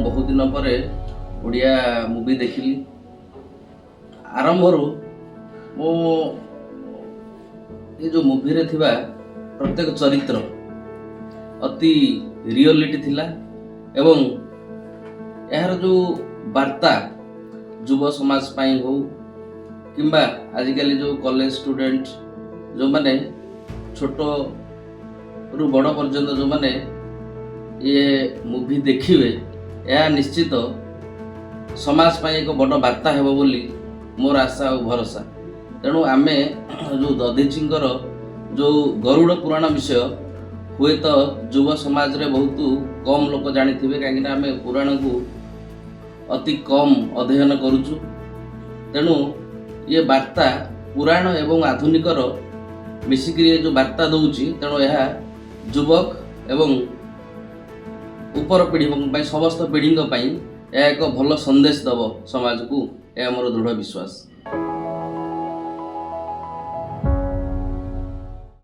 बहुत दिन पर ओडिया मूवी देखिली। आरंभरू मो ये जो मूवी रे थिबा प्रत्येक चरित्र अति रियलिटी थिला एवं यार जो वार्ता युव समाज पाई हो किंबा आजिकल जो कॉलेज स्टूडेंट जो माने छोट रु बड़ पर्यंत जो माने ये मूवी देखिए यह निश्चित समाज पाई एक बड़ वार्ता हेबो बोली मोर आशा और भरोसा। तेणु आमे जो दधीचींकर जो गरुड़ पुराण विषय हुए तो युव समाज रे बहुत कम लोक जानी थिबे, कहीं आमे पुराण को अति कम अध्ययन करूचु। तेणु ये वार्ता पुराण एवं आधुनिकर मिसिकी जो वार्ता दौची, तेणु यह युवक एवं ऊपर पीढ़ी समस्त पीढ़ी एक भल संदेश दब समाज को, यह मोर दृढ़ विश्वास।